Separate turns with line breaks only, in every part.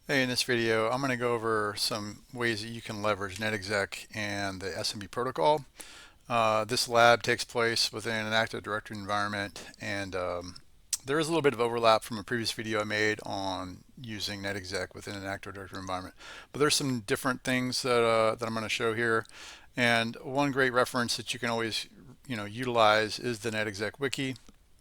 Hey, in this video, I'm going to go over some ways that you can leverage Netexec and the SMB protocol. This lab takes place within an Active Directory environment, and there is a little bit of overlap from a previous video I made on using Netexec within an Active Directory environment. But there's some different things that I'm going to show here. And one great reference that you can always utilize is the Netexec wiki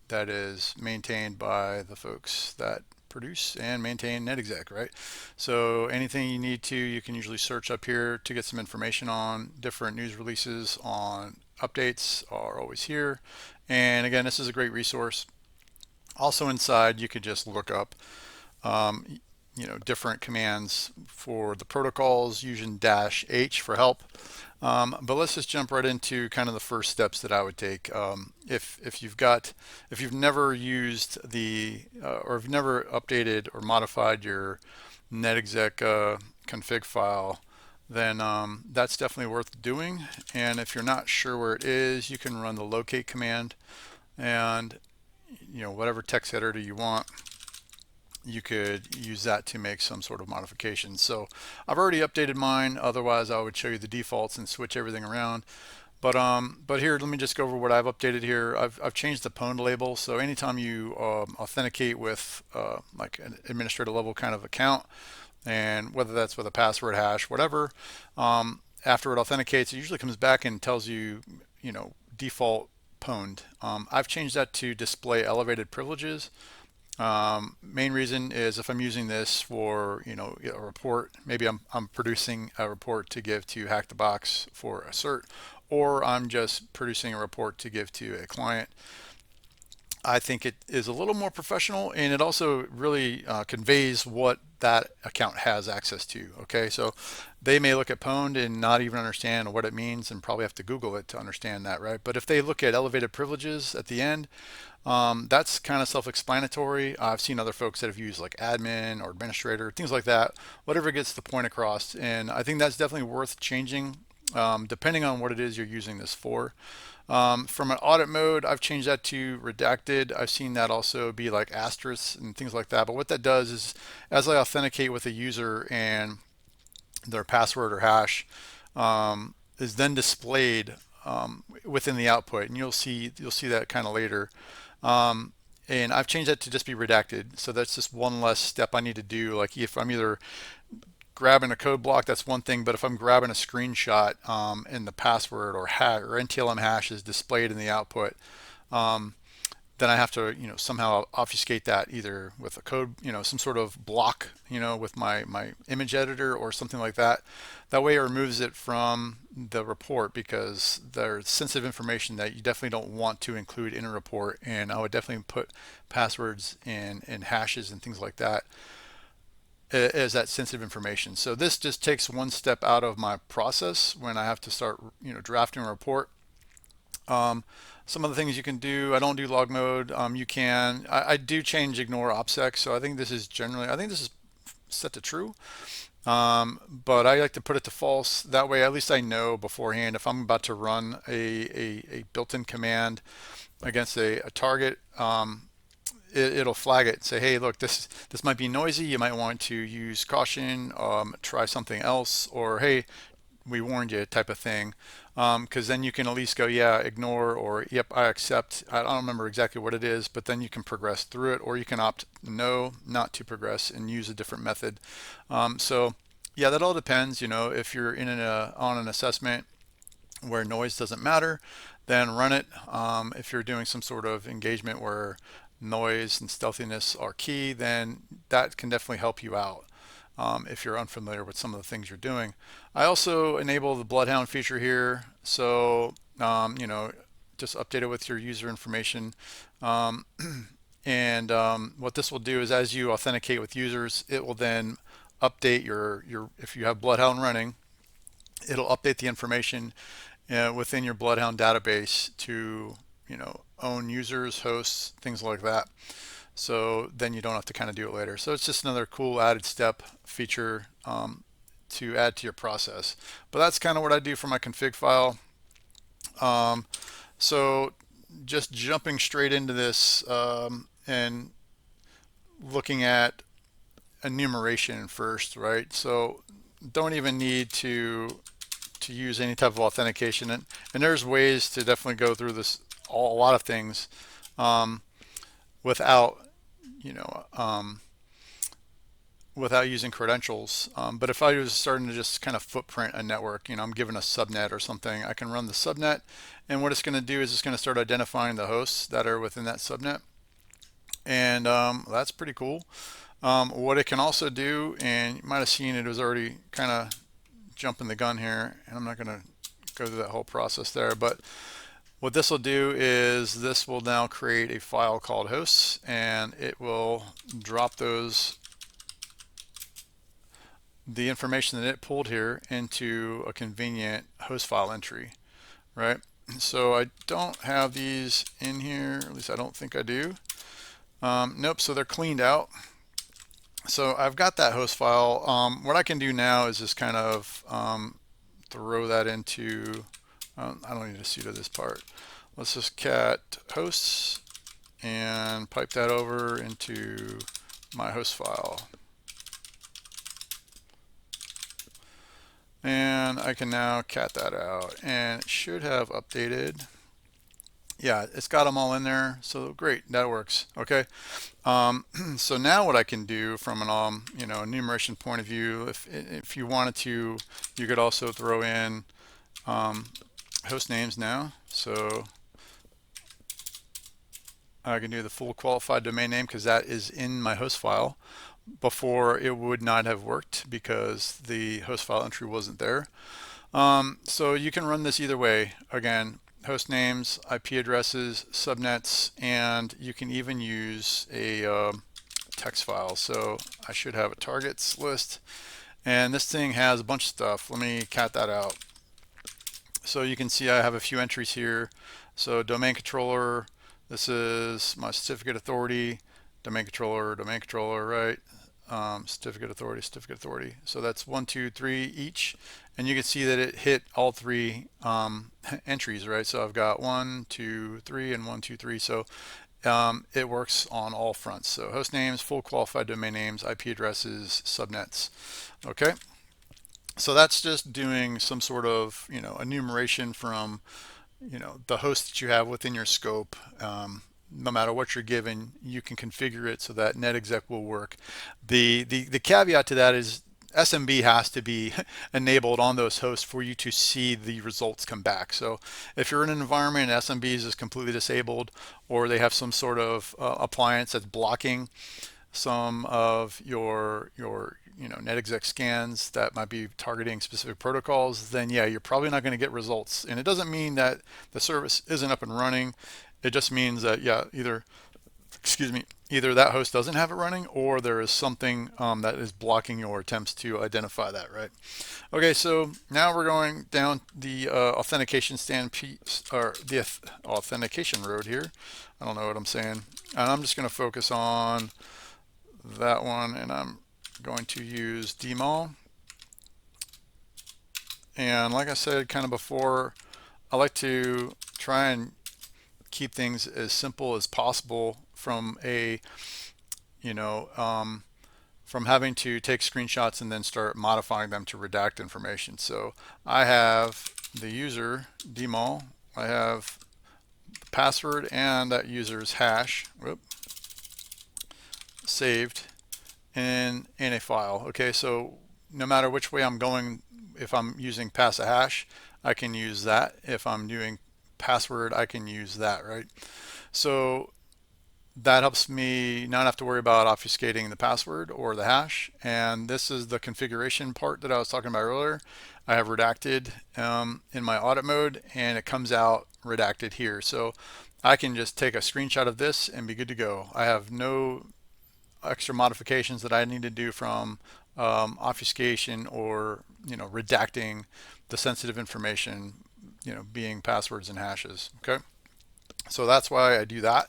that is maintained by the folks that produce and maintain Netexec, right? So anything you need to, you can usually search up here to get some information on different news releases on updates are always here. And again, this is a great resource. Also inside, you could just look up um, different commands for the protocols using -H for help. But let's just jump right into kind of the first steps that I would take. If you've never used or if you've never updated or modified your Netexec config file, then that's definitely worth doing. And if you're not sure where it is, you can run the locate command, and whatever text editor you want, you could use that to make some sort of modification. So I've already updated mine. Otherwise, I would show you the defaults and switch everything around. But here, let me just go over what I've updated here. I've changed the pwned label. So anytime you authenticate with like an administrator level kind of account, and whether that's with a password, hash, whatever, after it authenticates, it usually comes back and tells you, default pwned. I've changed that to display elevated privileges. Main reason is if I'm using this for a report, maybe I'm producing a report to give to Hack the Box for a cert, or I'm just producing a report to give to a client. I think it is a little more professional, and it also really conveys what that account has access to. Okay, so they may look at pwned and not even understand what it means, and probably have to Google it to understand that, right? But if they look at elevated privileges at the end, that's kind of self-explanatory. I've seen other folks that have used like admin or administrator, things like that, whatever gets the point across. And I think that's definitely worth changing depending on what it is you're using this for. From an audit mode, I've changed that to redacted. I've seen that also be like asterisks and things like that. But what that does is as I authenticate with a user and their password or hash is then displayed within the output, and you'll see that kind of later. And I've changed that to just be redacted. So that's just one less step I need to do. Like if I'm either grabbing a code block, that's one thing. But if I'm grabbing a screenshot and the password or hash or NTLM hash is displayed in the output, then I have to somehow obfuscate that either with a code, some sort of block, with my image editor or something like that. That way it removes it from the report, because there's sensitive information that you definitely don't want to include in a report. And I would definitely put passwords and hashes and things like that as that sensitive information. So this just takes one step out of my process when I have to start drafting a report. Some of the things you can do, I don't do log mode. You can, I do change ignore OPSEC. So I think this is set to true. But I like to put it to false. That way, at least I know beforehand if I'm about to run a built-in command against a target. It'll flag it and say, hey, look, this might be noisy. You might want to use caution, try something else, or hey, we warned you type of thing. Because then you can at least go, yeah, ignore, or yep, I accept. I don't remember exactly what it is, but then you can progress through it, or you can opt no, not to progress and use a different method. So yeah, that all depends. If you're on an assessment where noise doesn't matter, then run it. If you're doing some sort of engagement where noise and stealthiness are key, then that can definitely help you out. If you're unfamiliar with some of the things you're doing. I also enable the Bloodhound feature here. So, just update it with your user information. And what this will do is as you authenticate with users, it will then update if you have Bloodhound running, it'll update the information within your Bloodhound database to, own users, hosts, things like that. So then you don't have to kind of do it later. So it's just another cool added step feature to add to your process. But that's kind of what I do for my config file. So just jumping straight into this and looking at enumeration first, right? So don't even need to use any type of authentication, and there's ways to definitely go through this a lot of things without you know without using credentials. But if I was starting to just kind of footprint a network, I'm given a subnet or something, I can run the subnet, and what it's going to do is it's going to start identifying the hosts that are within that subnet, and that's pretty cool. What it can also do, and you might have seen it was already kind of jumping the gun here, and I'm not going to go through that whole process there, but what this will do is this will now create a file called hosts, and it will drop the information that it pulled here into a convenient host file entry, right? So I don't have these in here, at least I don't think I do. Nope, so they're cleaned out. So I've got that host file. What I can do now is just kind of throw that into, I don't need to sudo this part. Let's just cat hosts and pipe that over into my host file. And I can now cat that out, and it should have updated. Yeah, it's got them all in there, so great, that works. Okay, so now what I can do from an enumeration point of view, if you wanted to, you could also throw in host names now. So I can do the full qualified domain name because that is in my host file. Before, it would not have worked because the host file entry wasn't there. So you can run this either way. Again, host names, IP addresses, subnets, and you can even use a text file. So I should have a targets list, and this thing has a bunch of stuff. Let me cat that out. So you can see I have a few entries here. So domain controller, this is my certificate authority, domain controller, right? Certificate authority. So that's 1, 2, 3 each, and you can see that it hit all three entries, right? So I've got 1, 2, 3, and 1, 2, 3. So it works on all fronts. So host names, full qualified domain names, IP addresses, subnets. Okay. So that's just doing some sort of enumeration from the host that you have within your scope. No matter what you're given, you can configure it so that Netexec will work. The caveat to that is SMB has to be enabled on those hosts for you to see the results come back. So if you're in an environment and SMB is completely disabled, or they have some sort of appliance that's blocking some of your Netexec scans that might be targeting specific protocols, then yeah, you're probably not going to get results. And it doesn't mean that the service isn't up and running. It just means that, yeah, either that host doesn't have it running, or there is something that is blocking your attempts to identify that, right? Okay, so now we're going down the authentication authentication road here. I don't know what I'm saying. And I'm just going to focus on that one, and I'm going to use DMAL. And like I said kind of before, I like to try and keep things as simple as possible from from having to take screenshots and then start modifying them to redact information. So I have the user DMAL, I have the password and that user's hash saved in a file. Okay, so no matter which way I'm going, if I'm using pass a hash, I can use that. If I'm doing password, I can use that, right? So that helps me not have to worry about obfuscating the password or the hash. And this is the configuration part that I was talking about earlier. I have redacted in my audit mode, and it comes out redacted here. So I can just take a screenshot of this and be good to go. I have no extra modifications that I need to do from obfuscation or redacting the sensitive information, being passwords and hashes. Okay, so that's why I do that.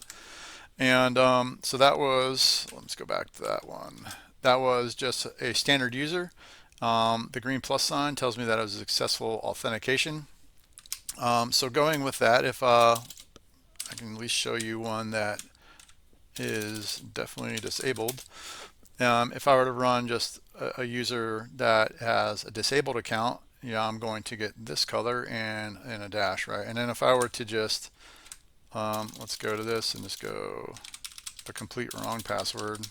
And so that was, let's go back to that one. That was just a standard user. The green plus sign tells me that it was a successful authentication. So going with that, if I can at least show you one that is definitely disabled. If I were to run just a user that has a disabled account, yeah, I'm going to get this color and a dash, right? And then if I were to just, let's go to this and just go the complete wrong password,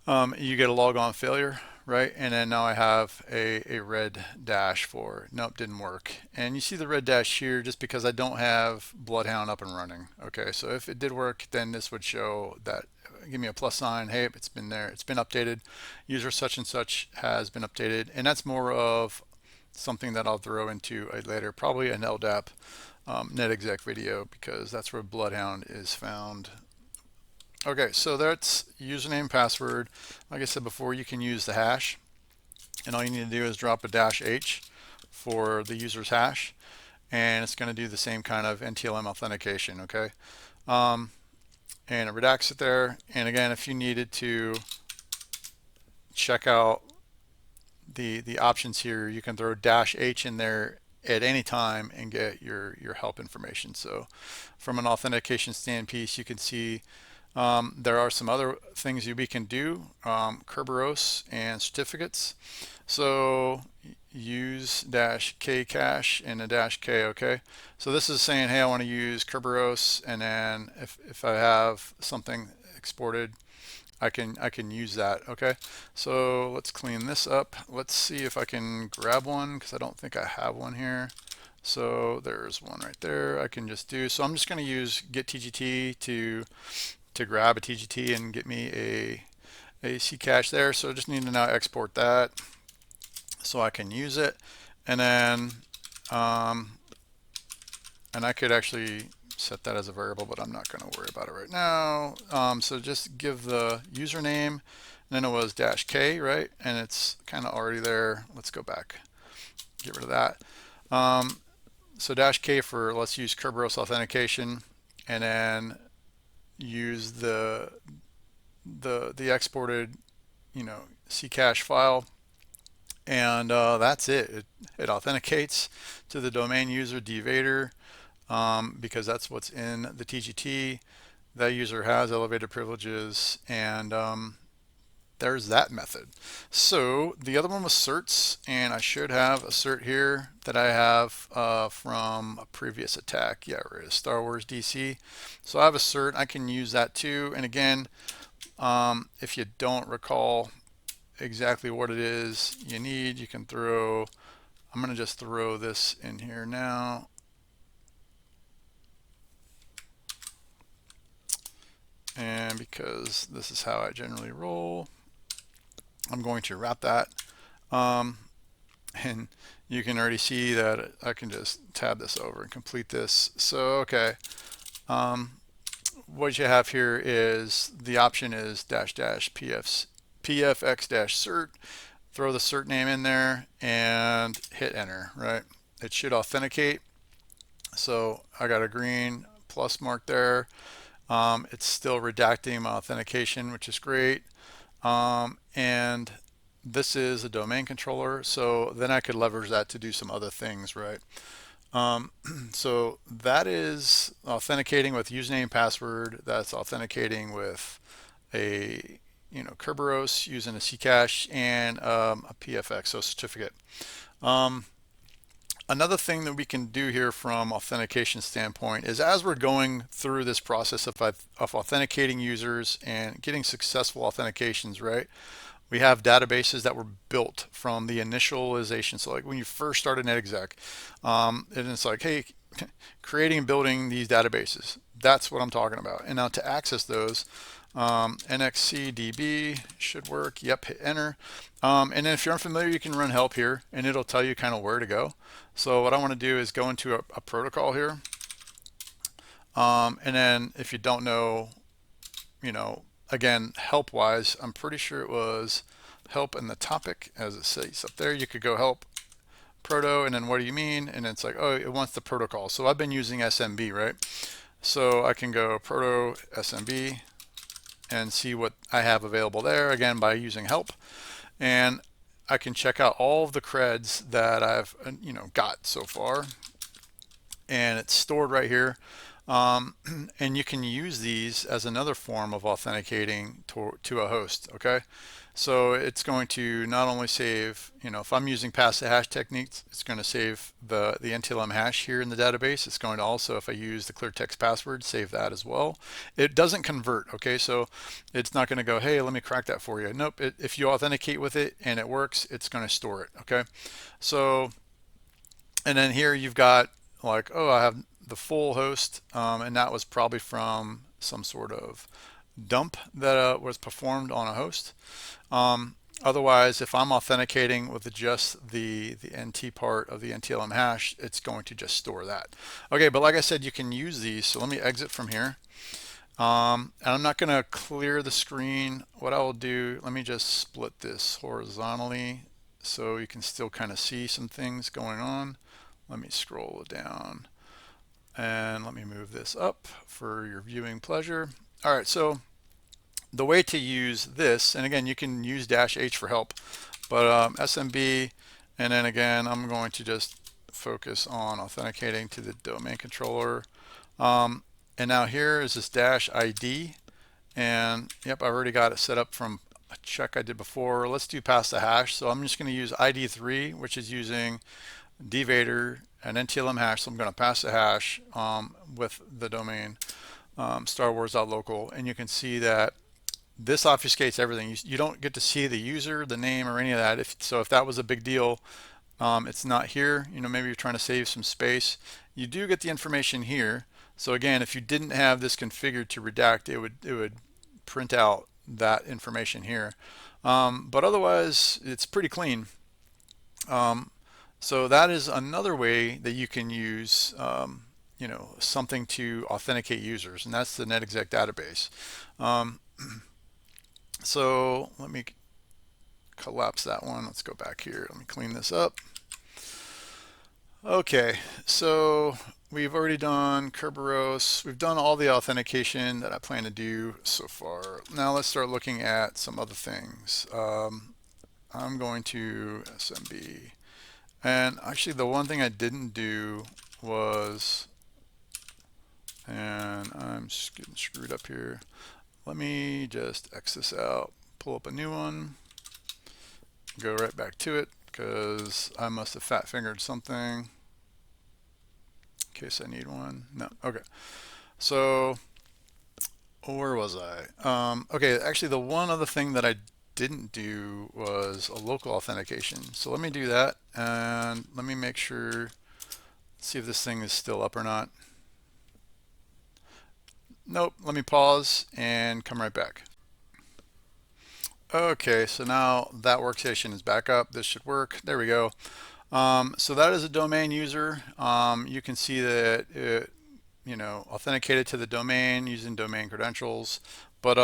you get a logon failure, right? And then now I have a red dash for, nope, didn't work. And you see the red dash here just because I don't have Bloodhound up and running. Okay, so if it did work, then this would show that, give me a plus sign, hey, it's been there, it's been updated, user such and such has been updated. And that's more of something that I'll throw into a later, probably an LDAP Netexec video, because that's where Bloodhound is found. Okay, so that's username, password. Like I said before, you can use the hash, and all you need to do is drop a -h for the user's hash, and it's going to do the same kind of NTLM authentication. Okay, and it redacts it there. And again, if you needed to check out the options here, you can throw -h in there at any time and get your help information. So from an authentication stand piece, you can see there are some other things we can do, Kerberos and certificates. So use -k cache and a -k, okay? So this is saying, hey, I want to use Kerberos, and then if I have something exported, I can use that, okay? So let's clean this up. Let's see if I can grab one, because I don't think I have one here. So there's one right there I can just do. So I'm just going to use get TGT to grab a TGT and get me a C cache there. So I just need to now export that so I can use it. And then and I could actually set that as a variable, but I'm not going to worry about it right now. So just give the username, and then it was -k, right? And it's kind of already there. Let's go back, get rid of that. So -k for, let's use Kerberos authentication, and then use the exported, C cache file, and that's it. It authenticates to the domain user dvader, because that's what's in the TGT. That user has elevated privileges, and there's that method. So the other one was certs, and I should have a cert here that I have from a previous attack. Yeah, it is Star Wars DC. So I have a cert. I can use that too. And again, if you don't recall exactly what it is you need, you can throw, I'm going to just throw this in here now. And because this is how I generally roll, I'm going to wrap that. And you can already see that I can just tab this over and complete this. So, okay. What you have here is the option is --pfx -cert. Throw the cert name in there and hit enter, right? It should authenticate. So I got a green plus mark there. It's still redacting my authentication, which is great. And this is a domain controller, so then I could leverage that to do some other things, right? So that is authenticating with username, password. That's authenticating with a Kerberos using a C cache and a PFX, so certificate. Another thing that we can do here from authentication standpoint is, as we're going through this process of authenticating users and getting successful authentications, right? We have databases that were built from the initialization. So like when you first started Netexec, and it's like, hey, creating and building these databases. That's what I'm talking about. And now to access those, NXCDB should work. Yep, hit enter. And then if you're unfamiliar, you can run help here, and it'll tell you kind of where to go. So what I want to do is go into a protocol here. And then if you don't know, again, help-wise, I'm pretty sure it was help in the topic, as it says up there. You could go help proto, and then what do you mean? And it's like, oh, it wants the protocol. So I've been using SMB, right? So I can go proto SMB and see what I have available there, again, by using help. And I can check out all of the creds that I've got so far, and it's stored right here. And you can use these as another form of authenticating to a host. Okay, so it's going to not only save, if I'm using pass the hash techniques, it's going to save the NTLM hash here in the database. It's going to also, if I use the clear text password, save that as well. It doesn't convert. Okay, so it's not going to go, hey, let me crack that for you. Nope. If you authenticate with it and it works, it's going to store it. Okay, so and then here you've got like, oh, I have the full host, and that was probably from some sort of dump that was performed on a host. Otherwise, if I'm authenticating with just the NT part of the NTLM hash, it's going to just store that. Okay, but like I said, you can use these. So let me exit from here. And I'm not going to clear the screen. What I will do, let me just split this horizontally so you can still kind of see some things going on. Let me scroll it down and let me move this up for your viewing pleasure. All right, so the way to use this, and again, you can use -H for help, but SMB, and then again, I'm going to just focus on authenticating to the domain controller. And now here is this -ID, and yep, I've already got it set up from a check I did before. Let's do pass the hash. So I'm just going to use ID3, which is using dvader and NTLM hash. So I'm going to pass the hash with the domain starwars.local, and you can see that this obfuscates everything. You don't get to see the user, the name, or any of that. If that was a big deal, it's not here. Maybe you're trying to save some space. You do get the information here. So again, if you didn't have this configured to redact, it would print out that information here. But otherwise, it's pretty clean. So that is another way that you can use something to authenticate users, and that's the Netexec Database. So let me collapse that one. Let's go back here. Let me clean this up. Okay, so we've already done Kerberos. We've done all the authentication that I plan to do so far. Now let's start looking at some other things. I'm going to SMB. And actually the one thing I didn't do was, and I'm just getting screwed up here. Let me just X this out, pull up a new one, go right back to it because I must have fat fingered something in case I need one. No, okay. So where was I? Okay, actually the one other thing that I didn't do was a local authentication. So let me do that, and let me make sure, see if this thing is still up or not. Nope, let me pause and come right back. Okay, so now that workstation is back up. This should work. There we go. So that is a domain user. You can see that it, authenticated to the domain using domain credentials. But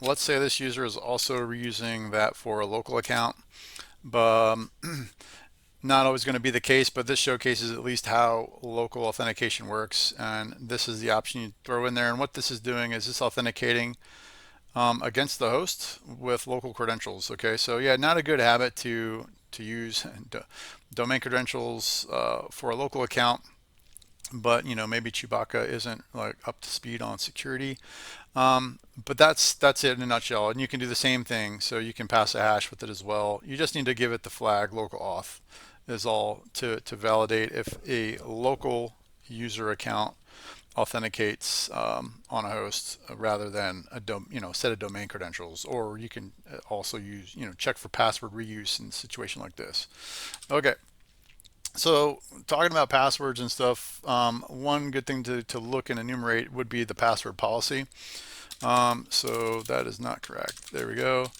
let's say this user is also reusing that for a local account. But not always going to be the case, but this showcases at least how local authentication works. And this is the option you throw in there. And what this is doing is this authenticating against the host with local credentials. Okay, so yeah, not a good habit to use domain credentials for a local account. But maybe Chewbacca isn't like up to speed on security. But that's it in a nutshell. And you can do the same thing. So you can pass a hash with it as well. You just need to give it the flag local auth is all to validate if a local user account authenticates on a host rather than a set of domain credentials. Or you can also use check for password reuse in a situation like this. Okay. So talking about passwords and stuff, one good thing to look and enumerate would be the password policy. So that is not correct. There we go.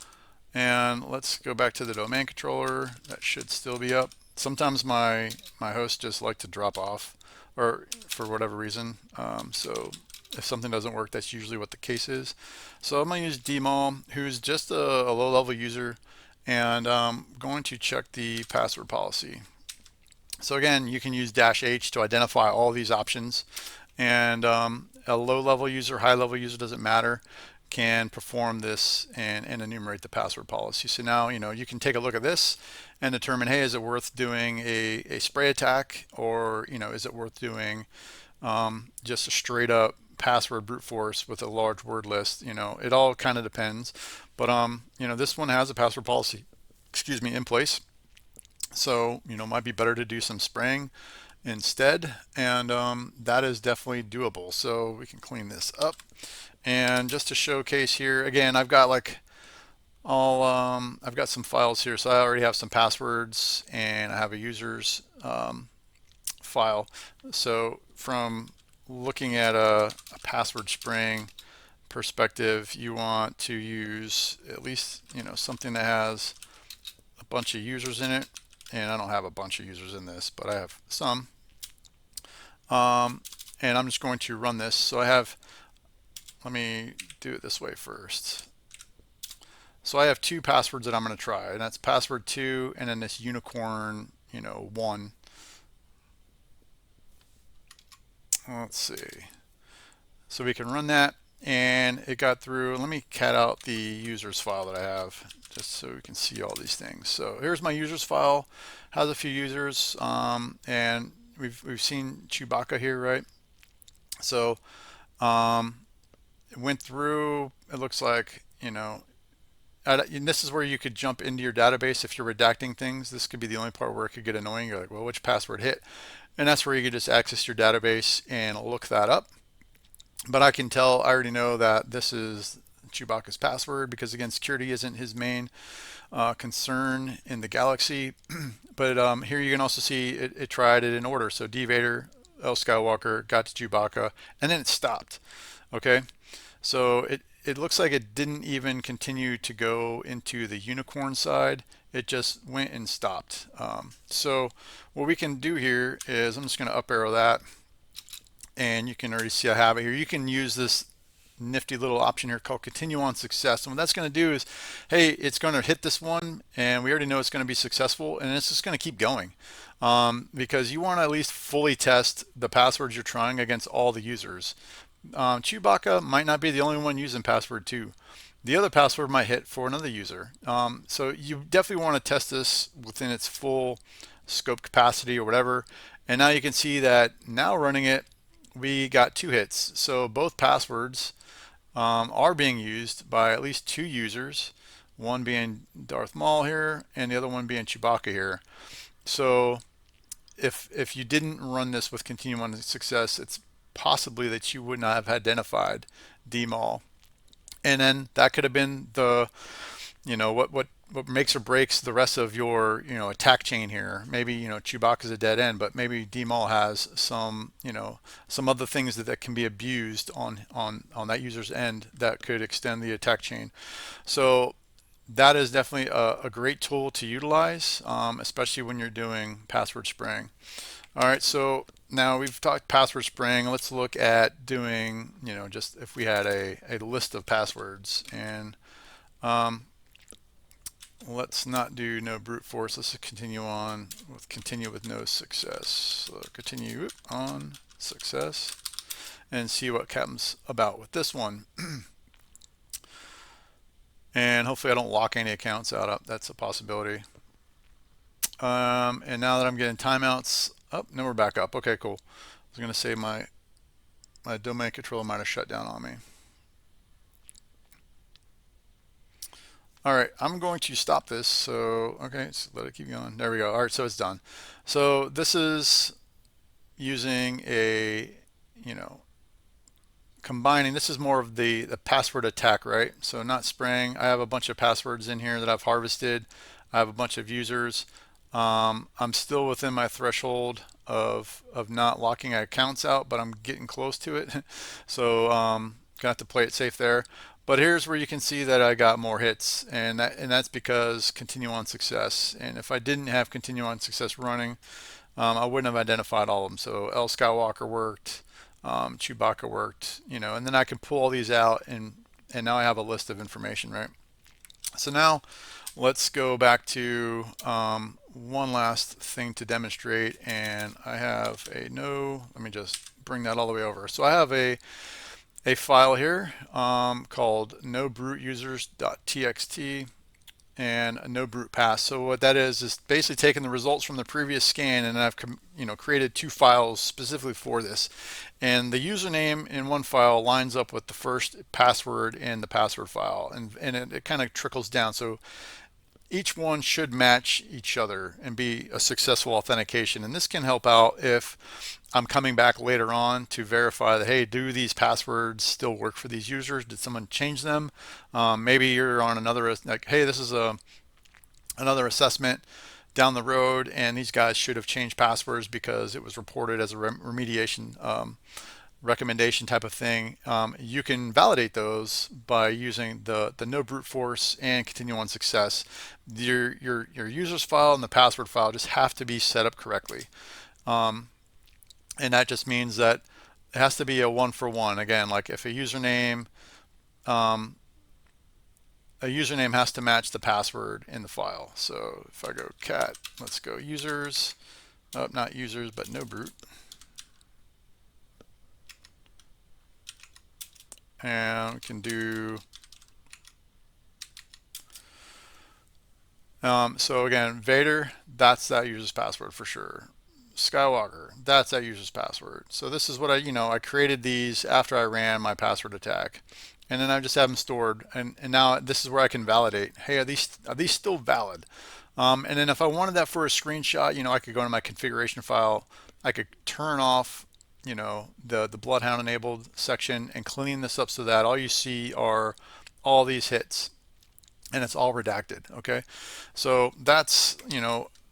And let's go back to the domain controller. That should still be up. Sometimes my hosts just like to drop off, or for whatever reason. So if something doesn't work, that's usually what the case is. So I'm going to use dmol, who's just a low-level user, and I'm going to check the password policy. So again, you can use -H to identify all these options, and a low-level user, high-level user, doesn't matter, can perform this and enumerate the password policy. So now you can take a look at this and determine, hey, is it worth doing a spray attack, or is it worth doing just a straight up password brute force with a large word list. It all kind of depends, but this one has a password policy, excuse me, in place. So it might be better to do some spraying instead, and that is definitely doable. So we can clean this up, and just to showcase here again, I've got like I've got some files here. So I already have some passwords, and I have a users file. So from looking at a password spraying perspective, you want to use at least something that has a bunch of users in it. And I don't have a bunch of users in this, but I have some. And I'm just going to run this. So let me do it this way first. So I have two passwords that I'm going to try, and that's password 2 and then this unicorn 1. Let's see. So we can run that, and it got through. Let me cat out the users file that I have just so we can see all these things. So here's my users file, has a few users, and we've seen Chewbacca here, right? So it went through. It looks like and this is where you could jump into your database if you're redacting things. This could be the only part where it could get annoying. You're like, well, which password hit? And that's where you could just access your database and look that up. But I can tell, I already know that this is Chewbacca's password because, again, security isn't his main concern in the Galaxy. But here you can also see it tried it in order. So D Vader, L Skywalker, got to Chewbacca, and then it stopped. Okay, so it looks like it didn't even continue to go into the unicorn side. It just went and stopped. So what we can do here is I'm just going to up arrow that, and you can already see I have it here. You can use this nifty little option here called continue on success, and what that's going to do is, hey, it's going to hit this one, and we already know it's going to be successful, and it's just going to keep going, because you want to at least fully test the passwords you're trying against all the users. Chewbacca might not be the only one using password 2. The other password might hit for another user. So you definitely want to test this within its full scope capacity or whatever. And now you can see that now running it, we got 2 hits. So both passwords are being used by at least 2 users, one being Darth Maul here and the other one being Chewbacca here. So if you didn't run this with continue on success, it's possibly that you would not have identified DMAL, and then that could have been the what makes or breaks the rest of your attack chain here. Maybe Chewbacca's a dead end, but maybe DMAL has some some other things that can be abused on that user's end that could extend the attack chain. So that is definitely a great tool to utilize, especially when you're doing password spraying. All right, so now we've talked password spraying. Let's look at doing, just if we had a list of passwords, and let's not do no brute force. Let's continue on with continue with no success. So continue on success and see what comes about with this one. And hopefully I don't lock any accounts out up. That's a possibility. And now that I'm getting timeouts, now we're back up. Okay, cool. I was going to say my domain controller might have shut down on me. All right, I'm going to stop this. So, okay, so let it keep going. There we go. All right, so it's done. So this is using a, combining, this is more of the password attack, right? So not spraying. I have a bunch of passwords in here that I've harvested. I have a bunch of users. I'm still within my threshold of not locking accounts out, but I'm getting close to it. So gonna have to play it safe there. But here's where you can see that I got more hits, and that's because continue on success. And if I didn't have continue on success running, I wouldn't have identified all of them. So L Skywalker worked, Chewbacca worked, and then I can pull all these out, and now I have a list of information, right? So now let's go back to one last thing to demonstrate, and I have let me just bring that all the way over. So I have a file here called nobruteusers.txt, and a no brute pass. So what that is basically taking the results from the previous scan, and I've created two files specifically for this. And the username in one file lines up with the first password in the password file, and it kind of trickles down. So each one should match each other and be a successful authentication. And this can help out if I'm coming back later on to verify that, hey, do these passwords still work for these users? Did someone change them? Maybe you're on another, like, hey, this is another assessment down the road, and these guys should have changed passwords because it was reported as a remediation recommendation type of thing. You can validate those by using the no brute force and continue on success. Your users file and the password file just have to be set up correctly, and that just means that it has to be a one-for-one. Again, like if a username has to match the password in the file. So if I go cat, let's go users, not users, but no brute. And we can do, so again, Vader, that's that user's password for sure. Skywalker, that's that user's password. So this is what I created these after I ran my password attack. And then I just have them stored. And now this is where I can validate, hey, are these still valid? And then if I wanted that for a screenshot, I could go into my configuration file. I could turn off the Bloodhound enabled section and clean this up so that all you see are all these hits and it's all redacted. Okay, so that's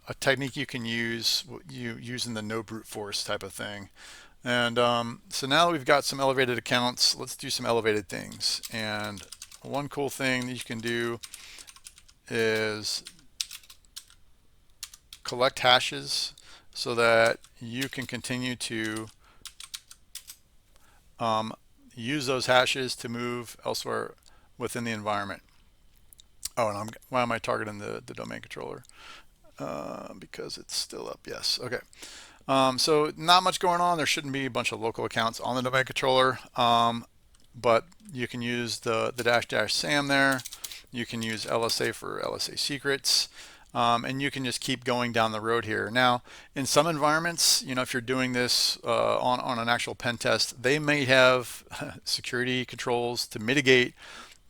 a technique you can use using the no brute force type of thing. And so now that we've got some elevated accounts, let's do some elevated things. And one cool thing that you can do is collect hashes so that you can continue to use those hashes to move elsewhere within the environment. Oh, and why am I targeting the domain controller? Because it's still up. Yes. Okay. So not much going on. There shouldn't be a bunch of local accounts on the domain controller, but you can use the -- SAM there. You can use LSA for LSA secrets. And you can just keep going down the road here. Now, in some environments, if you're doing this on an actual pen test, they may have security controls to mitigate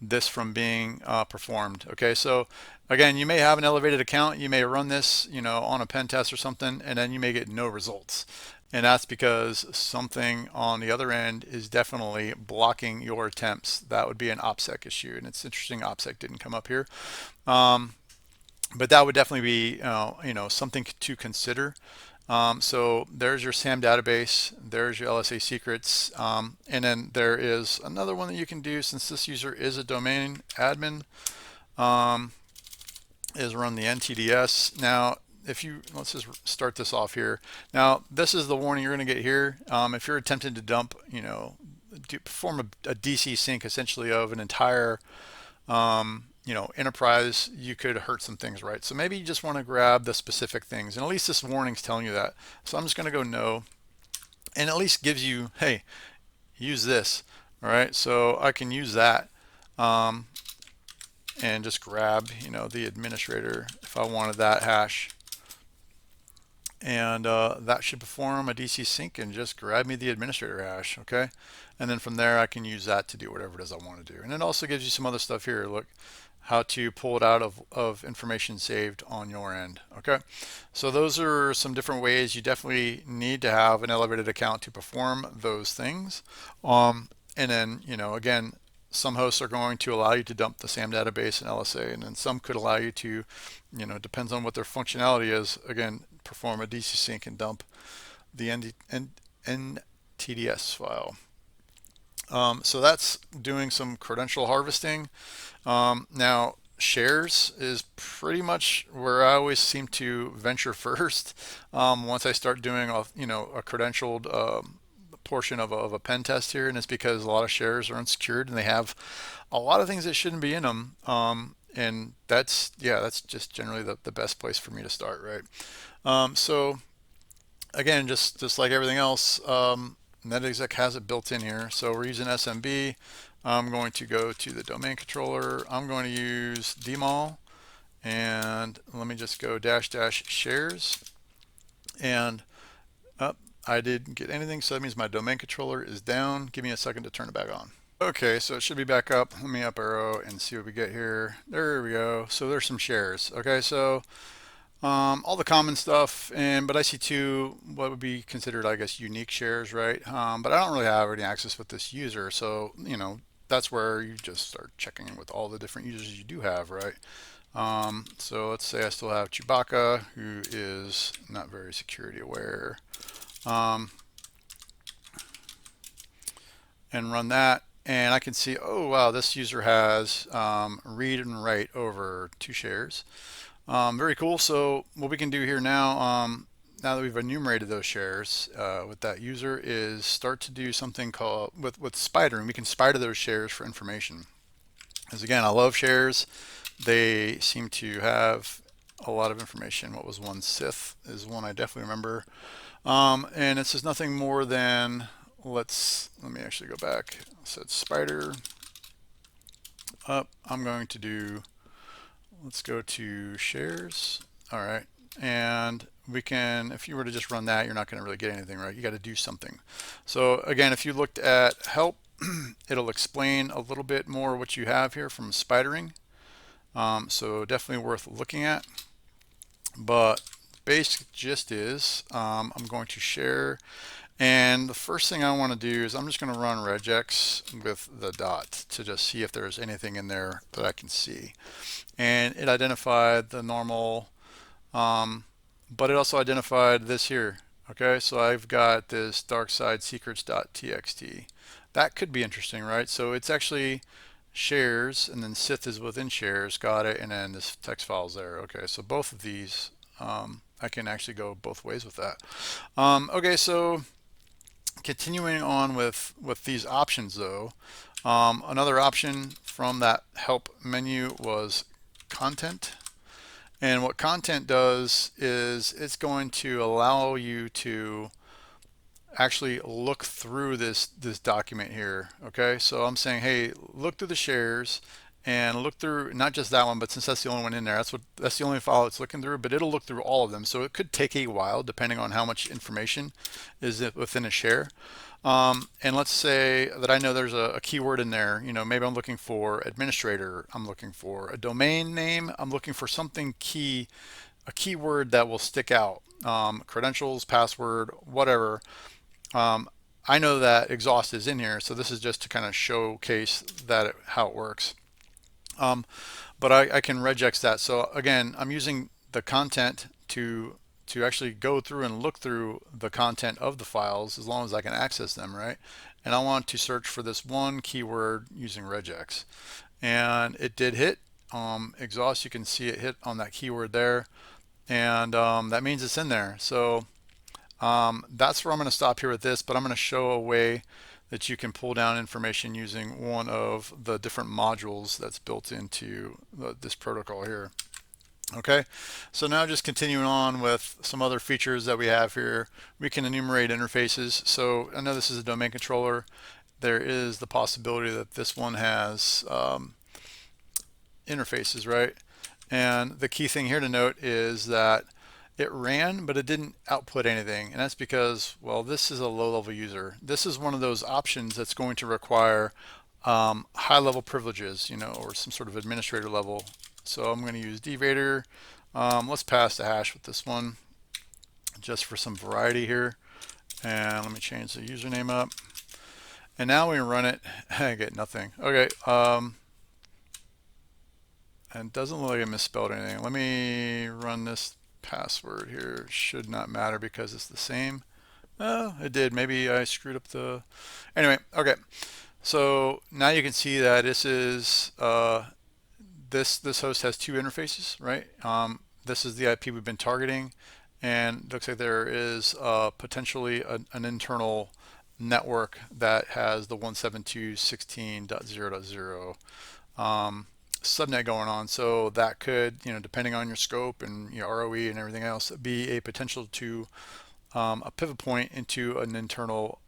this from being performed. Okay, so again, you may have an elevated account. You may run this, on a pen test or something, and then you may get no results. And that's because something on the other end is definitely blocking your attempts. That would be an OPSEC issue, and it's interesting OPSEC didn't come up here. But that would definitely be something to consider. So there's your SAM database, there's your LSA secrets, and then there is another one that you can do since this user is a domain admin, is run the NTDS. Now let's just start this off here. Now this is the warning you're going to get here. If you're attempting to dump, perform a DC sync essentially of an entire enterprise, you could hurt some things, right? So maybe you just want to grab the specific things, and at least this warning's telling you that. So I'm just going to go no, and at least gives you, hey, use this. All right, so I can use that and just grab the administrator if I wanted that hash, and that should perform a DC sync and just grab me the administrator hash. Okay, and then from there I can use that to do whatever it is I want to do. And it also gives you some other stuff here. Look, how to pull it out of information saved on your end. Okay, so those are some different ways. You definitely need to have an elevated account to perform those things. And then again, some hosts are going to allow you to dump the SAM database and LSA, and then some could allow you to, depends on what their functionality is, again, perform a DC sync and dump the NTDS file. So that's doing some credential harvesting. Now shares is pretty much where I always seem to venture first. Once I start doing a credentialed portion of a pen test here, and it's because a lot of shares are unsecured and they have a lot of things that shouldn't be in them. And that's just generally the best place for me to start, right? So again, just like everything else, Netexec has it built in here. So we're using SMB. I'm going to go to the domain controller. I'm going to use dmol, and let me just go dash dash shares, and up, I didn't get anything, so that means my domain controller is down. Give me a second to turn it back on. Okay, so it should be back up. Let me up arrow and see what we get here. There we go. So there's some shares. Okay, so all the common stuff, but I see two what would be considered, I guess, unique shares, right? But I don't really have any access with this user, so that's where you just start checking in with all the different users you do have, right? So let's say I still have Chewbacca, who is not very security aware, and run that. And I can see, oh wow, this user has read and write over 2 shares. Very cool. So what we can do here now, now that we've enumerated those shares with that user, is start to do something called with spidering. We can spider those shares for information. Because again, I love shares. They seem to have a lot of information. What was one? Sith is one I definitely remember. And it says nothing more than, let me actually go back. It said spider up. I'm going to do, let's go to shares. All right. And we can, if you were to just run that, you're not going to really get anything, right? You got to do something. So again, if you looked at help, it'll explain a little bit more what you have here from spidering. So definitely worth looking at. But basic gist is I'm going to share, and the first thing I want to do is I'm just going to run regex with the dot to just see if there's anything in there that I can see. And it identified the normal, but it also identified this here. Okay, so I've got this darkside secrets.txt. That could be interesting, right? So it's actually shares, and then Sith is within shares, got it, and then this text file is there. Okay, so both of these, I can actually go both ways with that. Okay, so continuing on with these options though, another option from that help menu was content. And what content does is it's going to allow you to actually look through this document here. Okay, so I'm saying, hey, look through the shares and look through not just that one, but since that's the only one in there, that's the only file it's looking through, but it'll look through all of them. So it could take a while depending on how much information is within a share. And let's say that I know there's a keyword in there. Maybe I'm looking for administrator, I'm looking for a domain name, I'm looking for something key, a keyword that will stick out, credentials, password, whatever. I know that exhaust is in here, so this is just to kind of showcase that how it works. But I can regex that. So again, I'm using the content to actually go through and look through the content of the files as long as I can access them, right? And I want to search for this one keyword using regex. And it did hit exhaust. You can see it hit on that keyword there. And that means it's in there. So that's where I'm going to stop here with this, but I'm going to show a way that you can pull down information using one of the different modules that's built into this protocol here. Okay, so now just continuing on with some other features that we have here. We can enumerate interfaces. So I know this is a domain controller. There is the possibility that this one has interfaces, right? And the key thing here to note is that it ran, but it didn't output anything. And that's because, well, this is a low-level user. This is one of those options that's going to require high-level privileges, or some sort of administrator level. So I'm going to use dvader. Let's pass the hash with this one just for some variety here. And let me change the username up. And now we run it. I get nothing. Okay. And it doesn't look like I misspelled anything. Let me run this password here. Should not matter because it's the same. Oh, it did. Maybe I screwed up the... Anyway, okay. So now you can see that this is... This host has 2 interfaces, right? This is the IP we've been targeting, and it looks like there is potentially an internal network that has the 172.16.0.0 subnet going on. So that could, depending on your scope and your ROE and everything else, be a potential to a pivot point into an internal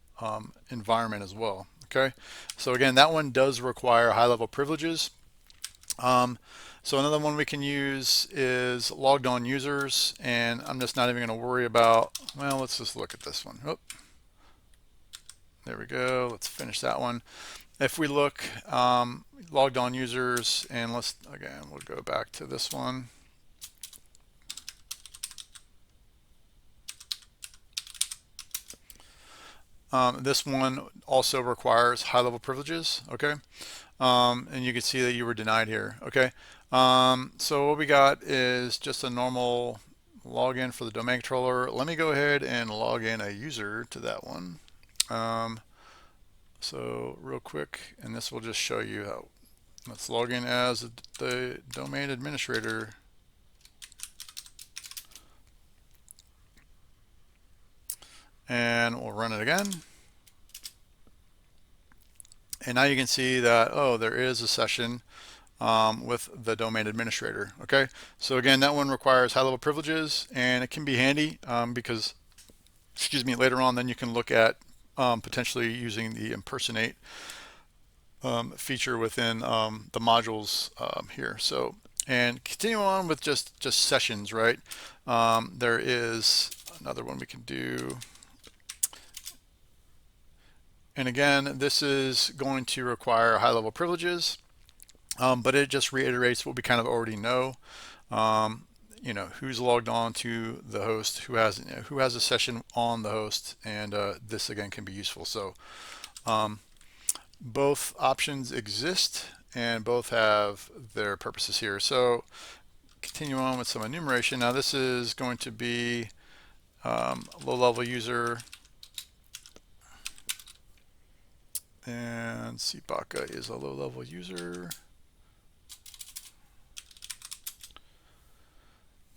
environment as well. Okay, so again, that one does require high-level privileges. So another one we can use is logged on users, and I'm just not even going to worry about, well, let's just look at this one. Oh, there we go. Let's finish that one. If we look logged on users, and we'll go back to this one. This one also requires high-level privileges, okay? And you can see that you were denied here, okay? So what we got is just a normal login for the domain controller. Let me go ahead and log in a user to that one. So real quick, and this will just show you how. Let's log in as the domain administrator. And we'll run it again. And now you can see that, oh, there is a session with the domain administrator. Okay, so again, that one requires high-level privileges, and it can be handy because, excuse me, later on, then you can look at potentially using the Impersonate feature within the modules here. So, and continue on with just sessions, right? There is another one we can do. And again, this is going to require high-level privileges, but it just reiterates what we kind of already know. You know, who's logged on to the host, who has a session on the host, and this again can be useful. So both options exist, and both have their purposes here. So continue on with some enumeration. Now this is going to be low-level user. And Sipaka is a low-level user.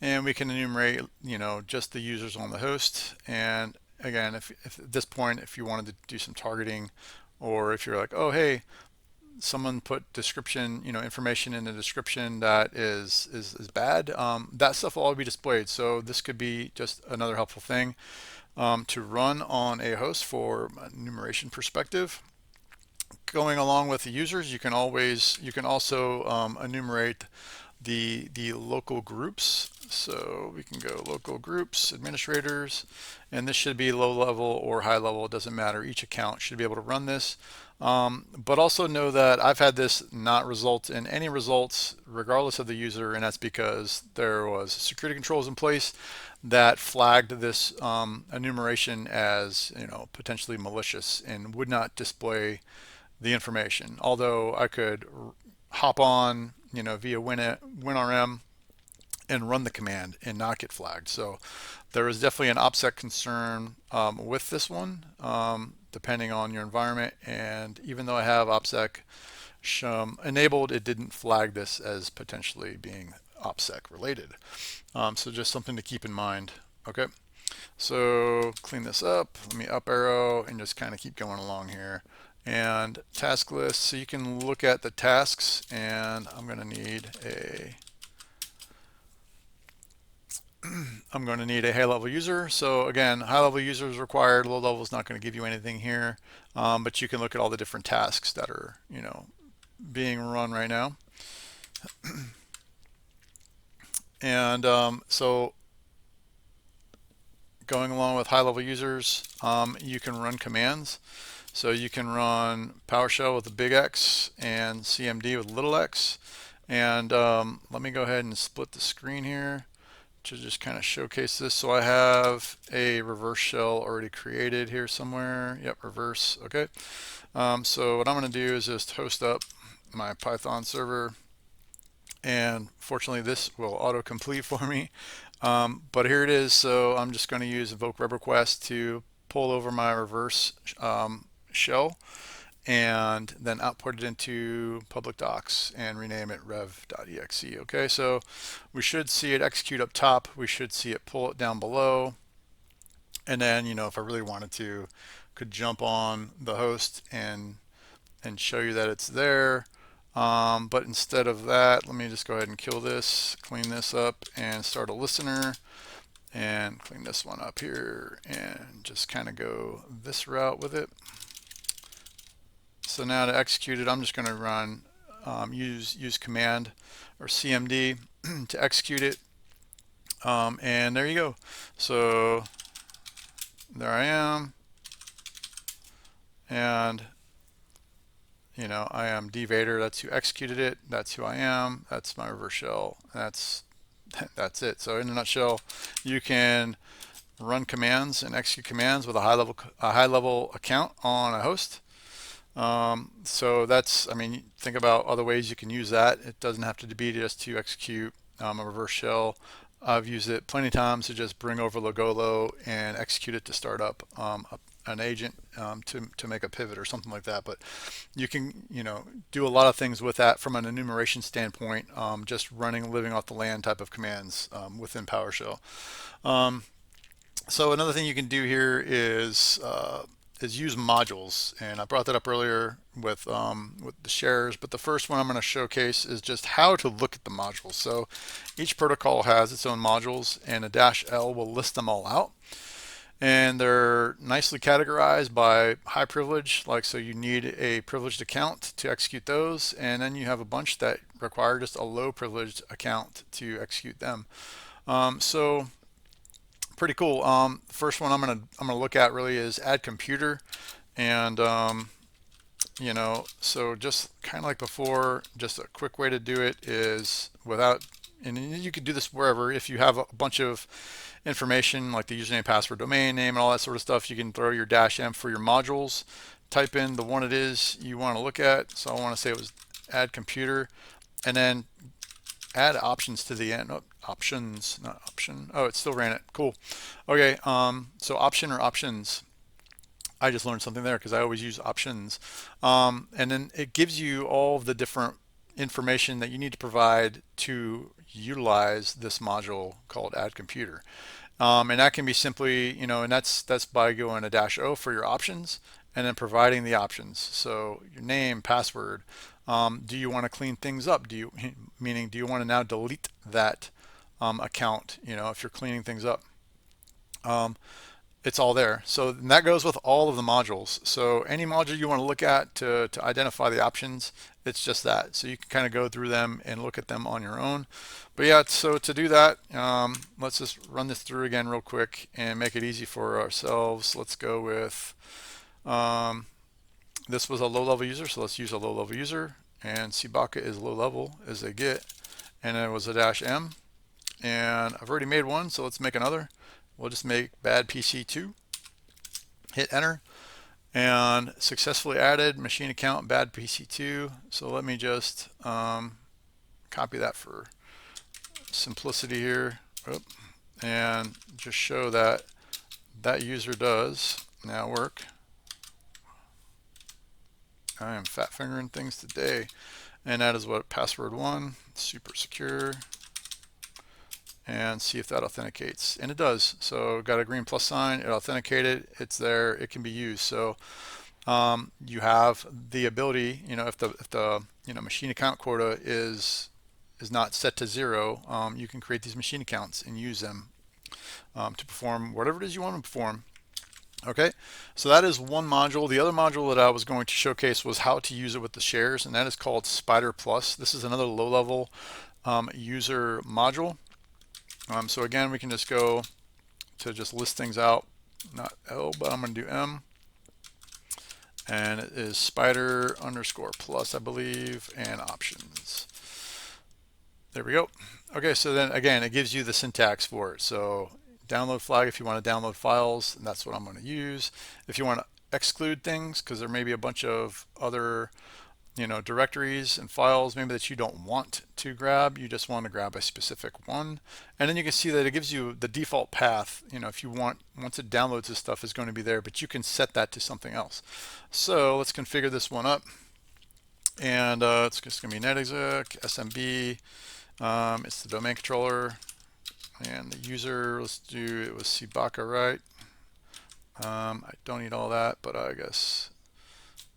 And we can enumerate, you know, just the users on the host. And again, if at this point, if you wanted to do some targeting, or if you're like, oh, hey, someone put description, you know, information in the description that is bad, that stuff will all be displayed. So this could be just another helpful thing to run on a host for enumeration perspective. Going along with the users, you can also enumerate the local groups. So we can go local groups, administrators, and this should be low level or high level, it doesn't matter. Each account should be able to run this. But also know that I've had this not result in any results regardless of the user, and that's because there was security controls in place that flagged this enumeration as, you know, potentially malicious and would not display the information. Although I could hop on, you know, via WinRM and run the command and not get flagged. So there is definitely an OPSEC concern with this one, depending on your environment. And even though I have OPSEC enabled, it didn't flag this as potentially being OPSEC related. So just something to keep in mind. Okay, so clean this up. Let me up arrow and just kind of keep going along here. And task list, so you can look at the tasks, and I'm going to need a high-level user. So again, high-level user is required. Low level is not going to give you anything here, but you can look at all the different tasks that are, you know, being run right now. And so going along with high-level users, you can run commands. So you can run PowerShell with a big X and CMD with little x. And let me go ahead and split the screen here to just kind of showcase this. So I have a reverse shell already created here somewhere. Yep, reverse. Okay. So what I'm going to do is just host up my Python server. And fortunately, this will autocomplete for me. But here it is. So I'm just going to use invoke web request to pull over my reverse shell and then output it into public docs and rename it rev.exe. Okay, so we should see it execute up top. We should see it pull it down below. And then, you know, if I really wanted to, could jump on the host and show you that it's there. But instead of that, let me just go ahead and kill this, clean this up, and start a listener. And clean this one up here and just kind of go this route with it. So now to execute it, I'm just going to run use command or CMD to execute it. And there you go. So there I am, and I am dvader. That's who executed it. That's who I am. That's my reverse shell. That's it. So in a nutshell, you can run commands and execute commands with a high level account on a host. So that's, think about other ways you can use that. It doesn't have to be just to execute a reverse shell. I've used it plenty of times to just bring over Logolo and execute it to start up an agent to make a pivot or something like that. But you can do a lot of things with that from an enumeration standpoint, just living off the land type of commands within PowerShell. So another thing you can do here is use modules, and I brought that up earlier with the shares, but the first one I'm going to showcase is just how to look at the modules. So each protocol has its own modules, and a -L will list them all out, and they're nicely categorized by high privilege, so you need a privileged account to execute those, and then you have a bunch that require just a low privileged account to execute them. So pretty cool. The first one I'm gonna look at really is add computer, and so just kind of like before, just a quick way to do it is and you could do this wherever. If you have a bunch of information like the username, password, domain name, and all that sort of stuff, you can throw your -M for your modules, type in the one it is you want to look at. So I want to say it was add computer, and then add options to the end. Oh, options, not option. Oh, it still ran it. Cool. Okay, so option or options. I just learned something there because I always use options. And then it gives you all of the different information that you need to provide to utilize this module called add computer. And that can be simply, and that's by going a -O for your options and then providing the options. So your name, password. Do you want to clean things up? Do you want to now delete that account? If you're cleaning things up, it's all there. So that goes with all of the modules. So any module you want to look at to identify the options, it's just that. So you can kind of go through them and look at them on your own. But yeah, so to do that, let's just run this through again real quick and make it easy for ourselves. Let's go with this was a low-level user, so let's use a low-level user, and Sibaka is low-level as they get, and it was a -M, and I've already made one, so let's make another. We'll just make bad PC2, hit enter, and successfully added machine account bad PC2. So let me just copy that for simplicity here, and just show that that user does now work. I am fat fingering things today, and that is what password 1, super secure, and see if that authenticates, and it does. So got a green plus sign, it authenticated, it's there, it can be used. So you have the ability, if the machine account quota is not set to 0, you can create these machine accounts and use them to perform whatever it is you want to perform. Okay, so that is one module. The other module that I was going to showcase was how to use it with the shares, and that is called Spider Plus. This is another low-level user module. So again, we can just go to just list things out, not L, but I'm going to do M, and it is spider_plus, I believe, and options. There we go. Okay, so then again, it gives you the syntax for it. So download flag if you want to download files, and that's what I'm going to use. If you want to exclude things, because there may be a bunch of other directories and files maybe that you don't want to grab, you just want to grab a specific one. And then you can see that it gives you the default path, if you want, once it downloads this stuff, is going to be there, but you can set that to something else. So let's configure this one up, and it's just going to be Netexec SMB. It's the domain controller, and the user, let's do, it was Sibaka, right? I don't need all that, but I guess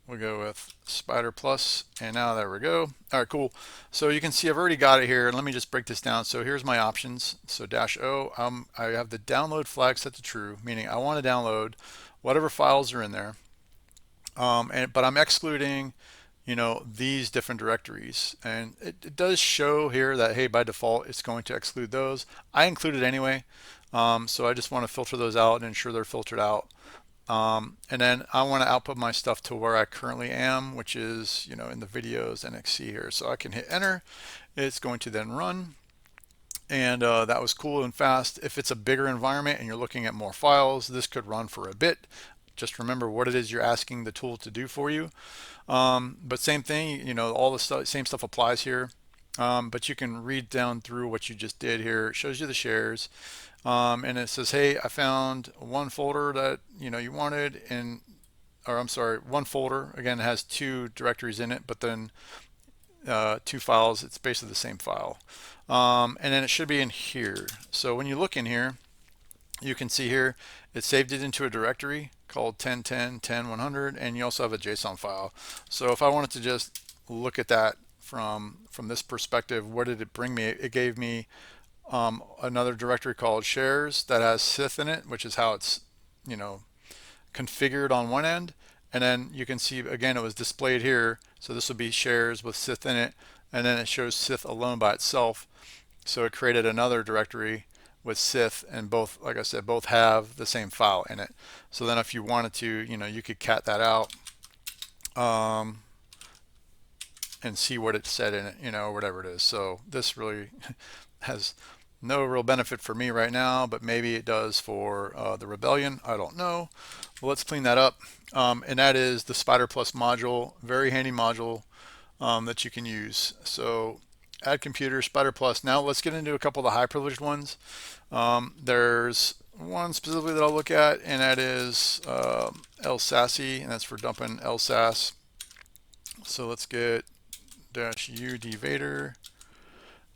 we'll go with Spider Plus, and now there we go. All right, cool. So you can see I've already got it here, and let me just break this down. So here's my options. So -O, I have the download flag set to true, meaning I want to download whatever files are in there, but I'm excluding these different directories. And it does show here that, hey, by default, it's going to exclude those. I include it anyway. So I just want to filter those out and ensure they're filtered out. And then I want to output my stuff to where I currently am, which is, in the videos NXC here. So I can hit enter. It's going to then run. And that was cool and fast. If it's a bigger environment and you're looking at more files, this could run for a bit. Just remember what it is you're asking the tool to do for you. But same thing, all the same stuff applies here. But you can read down through what you just did here. It shows you the shares. And it says, hey, I found one folder that you wanted, or I'm sorry, one folder. Again, it has 2 directories in it, but then 2 files. It's basically the same file. And then it should be in here. So when you look in here, you can see here it saved it into a directory called 1010 10 100, and you also have a JSON file. So if I wanted to just look at that from this perspective, what did it bring me? It gave me another directory called shares that has sith in it, which is how it's configured on one end. And then you can see again it was displayed here. So this would be shares with sith in it, and then it shows sith alone by itself. So it created another directory with sith, and both, like I said, both have the same file in it. So then if you wanted to, you could cat that out and see what it said in it, whatever it is. So this really has no real benefit for me right now, but maybe it does for the Rebellion. I don't know. Well, let's clean that up. And that is the Spider Plus module, very handy module that you can use. So add computer, Spider Plus. Now let's get into a couple of the high privileged ones. There's one specifically that I'll look at, and that is LSASSY, and that's for dumping LSASS. So let's get -u dvader,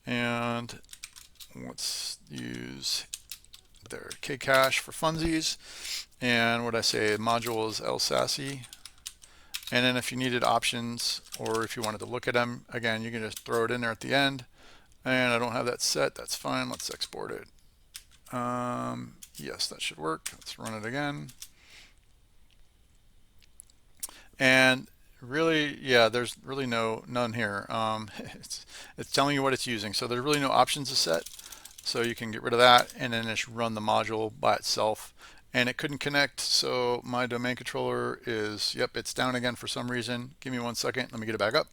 and let's use their kcache for funsies. And what I say, module is LSASSY. And then if you needed options, or if you wanted to look at them, again, you can just throw it in there at the end. And I don't have that set, that's fine. Let's export it. Yes, that should work. Let's run it again. And really, yeah, there's really none here. It's telling you what it's using. So there's really no options to set. So you can get rid of that and then just run the module by itself. And it couldn't connect, so my domain controller is, yep, it's down again for some reason. Give me 1 second, let me get it back up.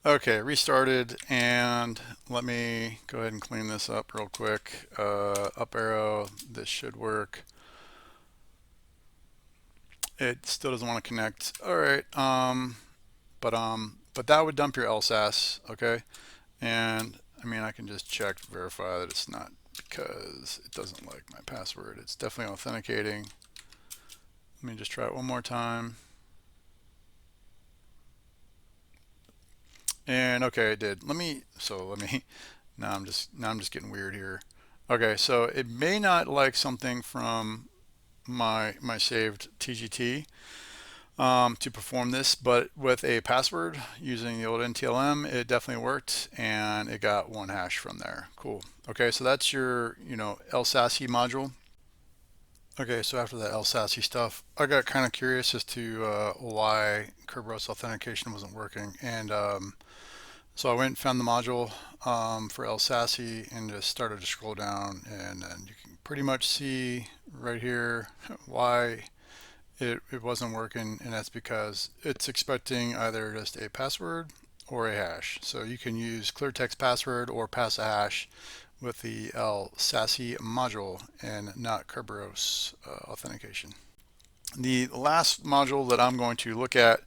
Okay, restarted, and let me go ahead and clean this up real quick. Up arrow, this should work. It still doesn't want to connect. All right, but that would dump your LSASS, okay? And I mean, I can just check, verify that it's not because it doesn't like my password. It's definitely authenticating. Let me just try it one more time. And okay, it did. Now I'm just getting weird here. Okay, so it may not like something from my saved TGT to perform this, but with a password using the old NTLM, it definitely worked, and it got 1 hash from there. Cool. Okay, so that's your LSASSY module. Okay, so after that LSASSY stuff, I got kind of curious as to why Kerberos authentication wasn't working, and so I went and found the module for LSASSY and just started to scroll down, and then you can pretty much see right here why it wasn't working, and that's because it's expecting either just a password or a hash. So you can use clear text password or pass a hash with the LSASSY module and not Kerberos authentication. The last module that I'm going to look at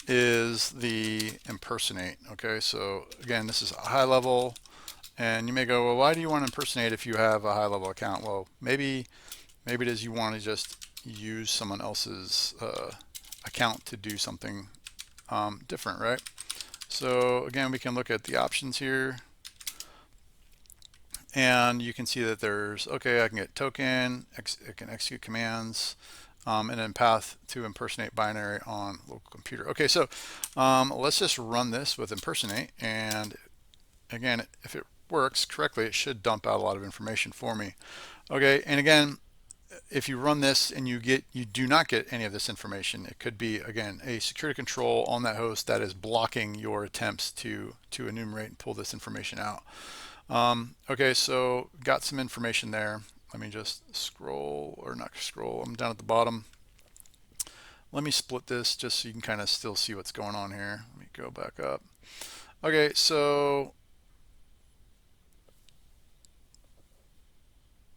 is the Impersonate. Okay, so again, this is a high level, and you may go, well, why do you want to impersonate if you have a high level account? Well, maybe it is you want to just use someone else's account to do something different, right? So again, we can look at the options here, and you can see that there's, okay, I can get token, I can execute commands, and then path to impersonate binary on local computer. Okay, so let's just run this with Impersonate, and again, if it works correctly, it should dump out a lot of information for me. Okay, and again, if you run this and you do not get any of this information, it could be, again, a security control on that host that is blocking your attempts to enumerate and pull this information out. Okay, so got some information there. Let me just scroll, or not scroll, I'm down at the bottom. Let me split this just so you can kind of still see what's going on here. Let me go back up. Okay, so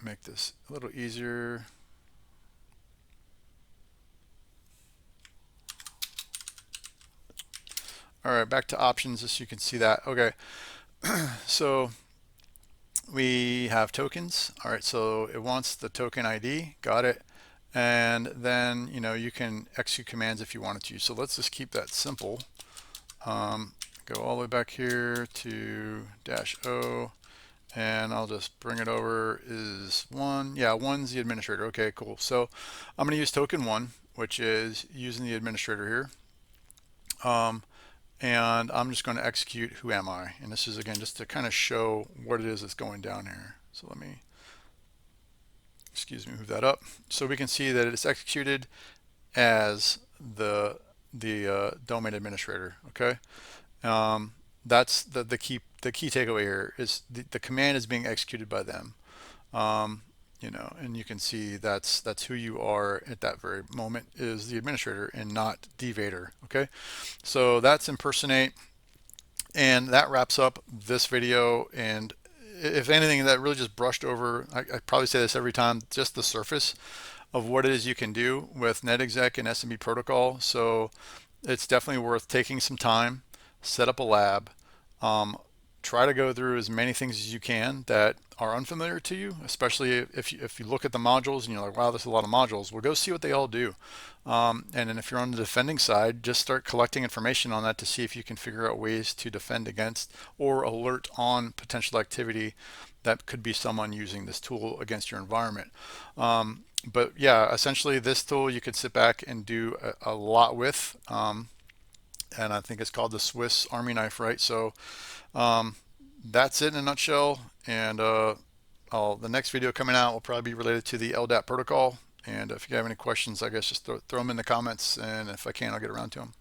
make this a little easier. All right, back to options just so you can see that. Okay, so we have tokens. All right, so it wants the token ID, got it. And then, you can execute commands if you wanted to. So let's just keep that simple. Go all the way back here to -O, and I'll just bring it over. Is 1, yeah, 1's the administrator. Okay, cool. So I'm going to use token 1, which is using the administrator here. And I'm just going to execute who am I. And this is, again, just to kind of show what it is that's going down here. So let me, move that up. So we can see that it's executed as the domain administrator. Okay, that's the key takeaway here is the command is being executed by them. And you can see that's who you are at that very moment, is the administrator and not dvader. Okay, so that's Impersonate, and that wraps up this video. And if anything, that really just brushed over, I probably say this every time, just the surface of what it is you can do with Netexec and SMB protocol. So it's definitely worth taking some time, set up a lab, try to go through as many things as you can that are unfamiliar to you, especially if you look at the modules and you're like, wow, there's a lot of modules. Well, go see what they all do. And then if you're on the defending side, just start collecting information on that to see if you can figure out ways to defend against or alert on potential activity that could be someone using this tool against your environment. But yeah, essentially this tool you could sit back and do a lot with. And I think it's called the Swiss Army knife, right? So that's it in a nutshell. And the next video coming out will probably be related to the LDAP protocol. And if you have any questions, I guess just throw them in the comments, and if I can, I'll get around to them.